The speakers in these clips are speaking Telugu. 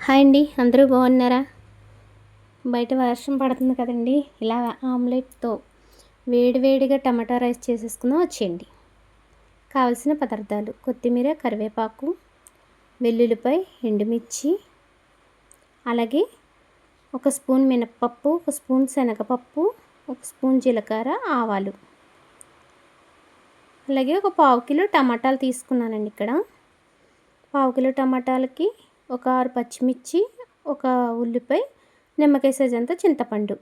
హాయ్ అండి, అందరూ బాగున్నారా? బయట వర్షం పడుతుంది కదండి. ఇలా ఆమ్లెట్తో వేడివేడిగా టమాటా రైస్ చేసేసుకుందాం వచ్చేయండి. కావలసిన పదార్థాలు: కొత్తిమీర, కరివేపాకు, వెల్లుల్లిపాయ, ఎండుమిర్చి, అలాగే ఒక స్పూన్ మినప్పప్పు, ఒక స్పూన్ శనగపప్పు, ఒక స్పూన్ జీలకర్ర, ఆవాలు, అలాగే ఒక పావు కిలో టమాటాలు తీసుకున్నానండి. ఇక్కడ పావు కిలో టమాటాలకి ఒక 6 పచ్చిమిర్చి, ఒక ఉల్లిపాయ, నిమ్మకాయ సైజ్ అంతా చింతపండు,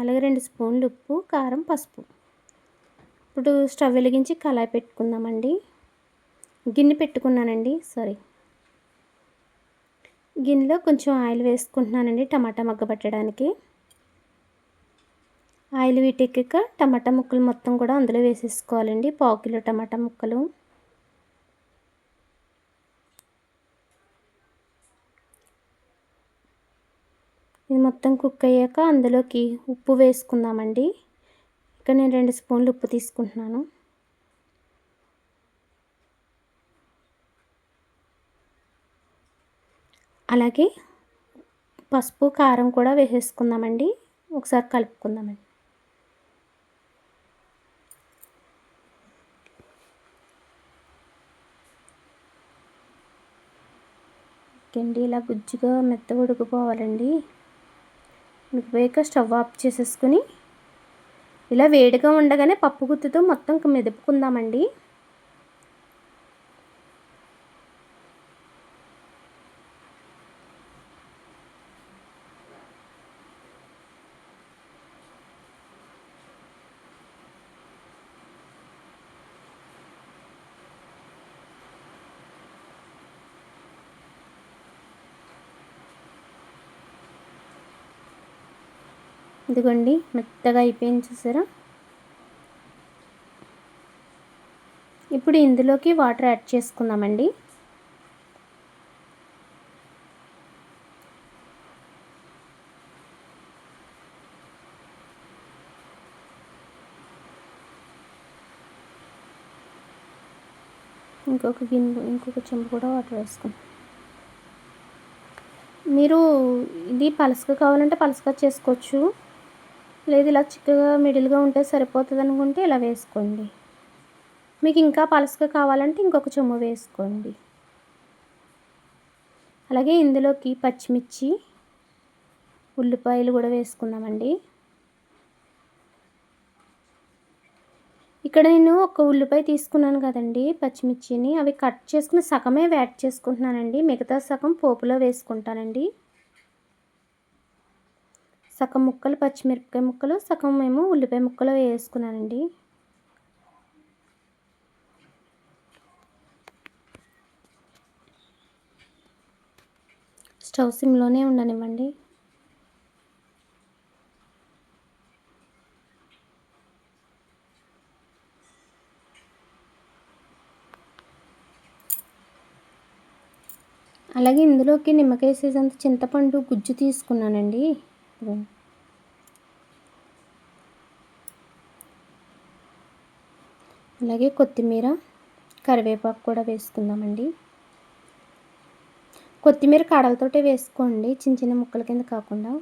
అలాగే 2 స్పూన్లు ఉప్పు, కారం, పసుపు. ఇప్పుడు స్టవ్ వెలిగించి కళాయి పెట్టుకుందామండి. గిన్నె పెట్టుకున్నానండి. గిన్నెలో కొంచెం ఆయిల్ వేసుకుంటున్నానండి టమాటా మగ్గబెట్టడానికి. ఆయిల్ వీటెక్కాక టమాటా ముక్కలు మొత్తం కూడా అందులో వేసేసుకోవాలండి. పావు కిలో టమాటా ముక్కలు. ఇది మొత్తం కుక్ అయ్యాక అందులోకి ఉప్పు వేసుకుందామండి. ఇక్కడ నేను 2 స్పూన్లు ఉప్పు తీసుకుంటున్నాను. అలాగే పసుపు, కారం కూడా వేసేసుకుందామండి. ఒకసారి కలుపుకుందామండి. ఇలా గుజ్జుగా మెత్తగా ఉడికిపోవాలండి. ఉడికిపోయాక స్టవ్ ఆఫ్ చేసేసుకుని ఇలా వేడిగా ఉండగానే పప్పు గుత్తితో మొత్తం మెదుపుకుందామండి. ఇదిగోండి, మెత్తగా అయిపోయింది చూసారా. ఇప్పుడు ఇందులోకి వాటర్ యాడ్ చేసుకుందామండి. ఇంకొక చెంబు కూడా వాటర్ వేసుకుందాం. మీరు ఇది పలసగా కావాలంటే పలసగా చేసుకోవచ్చు, లేదు ఇలా చిక్కగా మిడిల్గా ఉంటే సరిపోతుంది అనుకుంటే ఇలా వేసుకోండి. మీకు ఇంకా పలసగా కావాలంటే ఇంకొక చెంబు వేసుకోండి. అలాగే ఇందులోకి పచ్చిమిర్చి, ఉల్లిపాయలు కూడా వేసుకుందామండి. ఇక్కడ నేను ఒక ఉల్లిపాయ తీసుకున్నాను కదండి, పచ్చిమిర్చిని అవి కట్ చేసుకుని సగమే యాడ్ చేసుకుంటున్నానండి. మిగతా సగం పోపులో వేసుకుంటానండి. సగం ముక్కలు పచ్చిమిరపకాయ ముక్కలు, సగం ఏమో ఉల్లిపాయ ముక్కలు వేసుకున్నానండి. స్టవ్ సిమ్లోనే ఉండనివ్వండి. అలాగే ఇందులోకి నిమ్మకాయ సైజ్ అంత చింతపండు గుజ్జు తీసుకున్నానండి. అలాగే కొత్తిమీర, కరివేపాకు కూడా వేసుకుందామండి. కొత్తిమీర కాడలతోటే వేసుకోండి, చిన్న చిన్న ముక్కల కింద కాకుండా.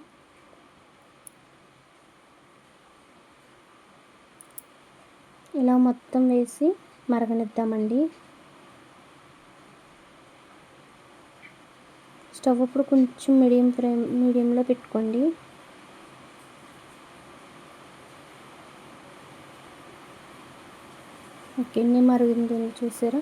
ఇలా మొత్తం వేసి మరగనిద్దామండి. స్టవ్ ఇప్పుడు కొంచెం మీడియంలో పెట్టుకోండి. ఓకే, ఎన్ని మరుగుంది చూసారా.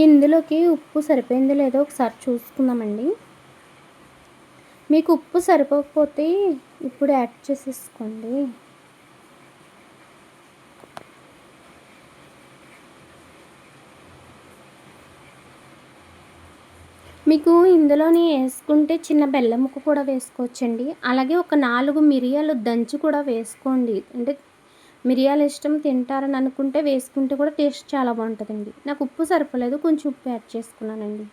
ఇందులోకి ఉప్పు సరిపోయిందో లేదో ఒకసారి చూసుకుందామండి. మీకు ఉప్పు సరిపోకపోతే ఇప్పుడు యాడ్ చేసేసుకోండి. మీకు ఇందులోని వేసుకుంటే చిన్న బెల్లం ముక్క కూడా వేసుకోవచ్చండి. అలాగే ఒక 4 మిరియాలు దంచి కూడా వేసుకోండి. అంటే మిరియాలు ఇష్టం తింటారని అనుకుంటే వేసుకుంటే కూడా టేస్ట్ చాలా బాగుంటుందండి. నాకు ఉప్పు సరిపోలేదు, కొంచెం ఉప్పు యాడ్ చేసుకున్నానండి.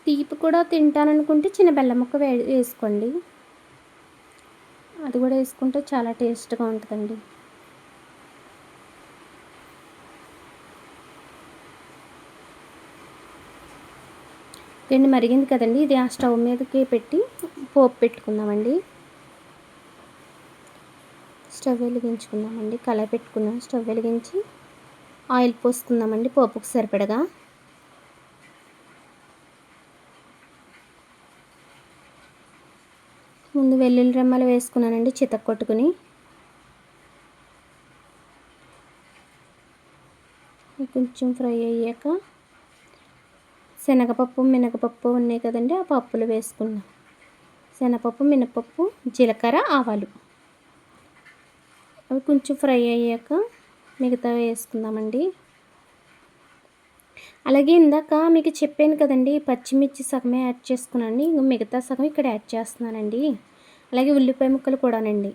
తీపి కూడా తింటాననుకుంటే చిన్న బెల్లం ముక్క వేసుకోండి. అది కూడా వేసుకుంటే చాలా టేస్ట్గా ఉంటుందండి. దీన్ని మరిగింది కదండి, ఇది ఆ స్టవ్ మీదకి పెట్టి పోపు పెట్టుకుందామండి. స్టవ్ వెలిగించుకుందామండి. కళాయి పెట్టుకుందాం. స్టవ్ వెలిగించి ఆయిల్ పోసుకుందామండి పోపుకు సరిపడగా. ముందు వెల్లుల్లి రెమ్మలు వేసుకున్నానండి చితక్కొట్టుకుని. కొంచెం ఫ్రై అయ్యాక శనగపప్పు మినపప్పు ఉన్నాయి కదండి, ఆ పప్పులు వేసుకుందాం. శనగపప్పు మినపప్పు జీలకర్ర ఆవాలు అవి కొంచెం ఫ్రై అయ్యాక మిగతా వేసుకుందామండి. అలాగే ఇందాక మీకు చెప్పాను కదండి, పచ్చిమిర్చి సగమే యాడ్ చేసుకున్నాను, ఇంక మిగతా సగం ఇక్కడ యాడ్ చేస్తున్నానండి. అలాగే ఉల్లిపాయ ముక్కలు కూడానండి.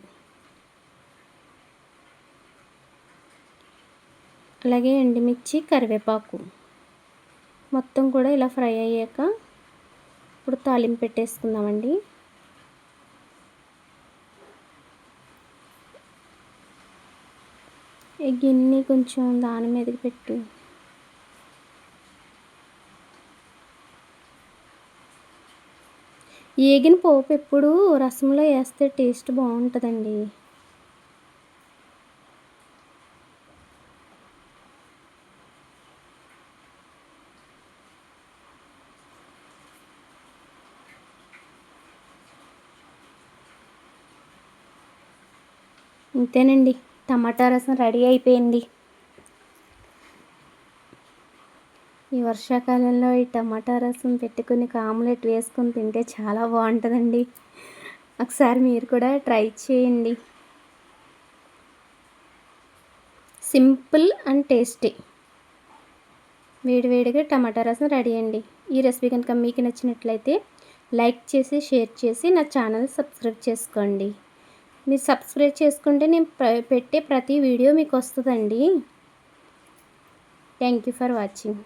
అలాగే ఎండుమిర్చి కరివేపాకు మొత్తం కూడా ఇలా ఫ్రై అయ్యాక ఇప్పుడు తాలింపు పెట్టేసుకుందామండి. ఈ గిన్నె కొంచెం దాని మీదకి పెట్టి ఏగిన పోపు ఎప్పుడు రసంలో వేస్తే టేస్ట్ బాగుంటుందండి. అంతేనండి, టమాటా రసం రెడీ అయిపోయింది. ఈ వర్షాకాలంలో ఈ టమాటా రసం పెట్టుకుని ఆమ్లెట్ వేసుకొని తింటే చాలా బాగుంటుందండి. ఒకసారి మీరు కూడా ట్రై చేయండి. సింపుల్ అండ్ టేస్టీ వేడివేడిగా టమాటా రసం రెడీ అండి. ఈ రెసిపీ కనుక మీకు నచ్చినట్లయితే లైక్ చేసి షేర్ చేసి నా ఛానల్ సబ్స్క్రైబ్ చేసుకోండి. మీరు సబ్స్క్రైబ్ చేసుకుంటే నేను పెట్టే ప్రతి వీడియో మీకు వస్తుందండి. Thank you for watching.